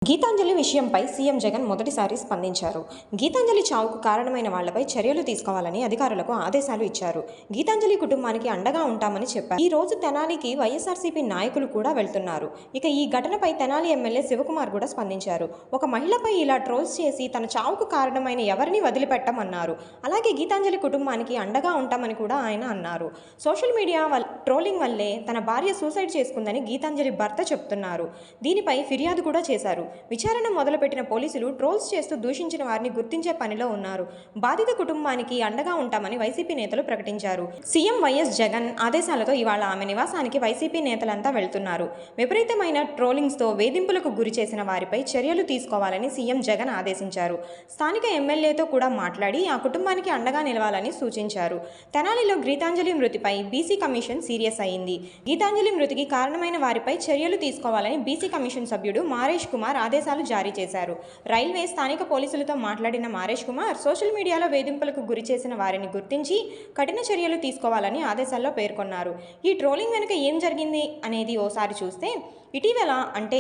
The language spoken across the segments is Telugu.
గీతాంజలి విషయంపై సీఎం జగన్ మొదటిసారి స్పందించారు. గీతాంజలి చావుకు కారణమైన వాళ్లపై చర్యలు తీసుకోవాలని అధికారులకు ఆదేశాలు ఇచ్చారు. గీతాంజలి కుటుంబానికి అండగా ఉంటామని చెప్పారు. ఈ రోజు తెనాలికి వైఎస్ఆర్సీపీ నాయకులు కూడా వెళ్తున్నారు. ఇక ఈ ఘటనపై తెనాలి ఎమ్మెల్యే శివకుమార్ కూడా స్పందించారు. ఒక మహిళపై ఇలా ట్రోల్స్ చేసి తన చావుకు కారణమైన ఎవరిని వదిలిపెట్టమన్నారు. అలాగే గీతాంజలి కుటుంబానికి అండగా ఉంటామని కూడా ఆయన అన్నారు. సోషల్ మీడియా ట్రోలింగ్ వల్లే తన భార్య సూసైడ్ చేసుకుందని గీతాంజలి భర్త చెప్తున్నారు. దీనిపై ఫిర్యాదు కూడా చేశారు. విచారణ మొదలుపెట్టిన పోలీసులు ట్రోల్స్ చేస్తూ దూషించిన వారిని గుర్తించే పనిలో ఉన్నారు. బాధిత కుటుంబానికి అండగా ఉంటామని వైసీపీ నేతలు ప్రకటించారు. సీఎం వైఎస్ జగన్ ఆదేశాలతో ఇవాళ ఆమె నివాసానికి వైసీపీ నేతలంతా వెళ్తున్నారు. విపరీతమైన ట్రోలింగ్స్తో వేధింపులకు గురి చేసిన వారిపై చర్యలు తీసుకోవాలని సీఎం జగన్ ఆదేశించారు. స్థానిక ఎమ్మెల్యేతో కూడా మాట్లాడి ఆ కుటుంబానికి అండగా నిలవాలని సూచించారు. తెనాలిలో గీతాంజలి మృతిపై బీసీ కమిషన్ సీరియస్ అయింది. గీతాంజలి మృతికి కారణమైన వారిపై చర్యలు తీసుకోవాలని బీసీ కమిషన్ సభ్యుడు మారేష్ కుమార్ ఆదేశాలు జారీ చేశారు. రైల్వే స్థానిక పోలీసులతో మాట్లాడిన మారేష్ కుమార్ సోషల్ మీడియాలో వేధింపులకు గురి చేసిన వారిని గుర్తించి కఠిన చర్యలు తీసుకోవాలని ఆదేశాల్లో పేర్కొన్నారు. ఈ ట్రోలింగ్ వెనుక ఏం జరిగింది అనేది ఓసారి చూస్తే, ఇటీవల అంటే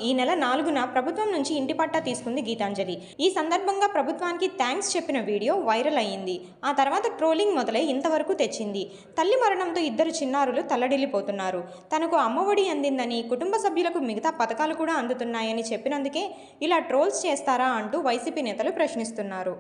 ఈ నెల 4న ప్రభుత్వం నుంచి ఇంటి పట్టా తీసుకుంది గీతాంజలి. ఈ సందర్భంగా ప్రభుత్వానికి థ్యాంక్స్ చెప్పిన వీడియో వైరల్ అయ్యింది. ఆ తర్వాత ట్రోలింగ్ మొదలై ఇంతవరకు తెచ్చింది. తల్లి మరణంతో 2 చిన్నారులు తల్లడిల్లిపోతున్నారు. తనకు అమ్మఒడి అందిందని, కుటుంబ సభ్యులకు మిగతా పథకాలు కూడా అందుతున్నాయని చెప్పినందుకే ఇలా ట్రోల్స్ చేస్తారా అంటూ వైసీపీ నేతలు ప్రశ్నిస్తున్నారు.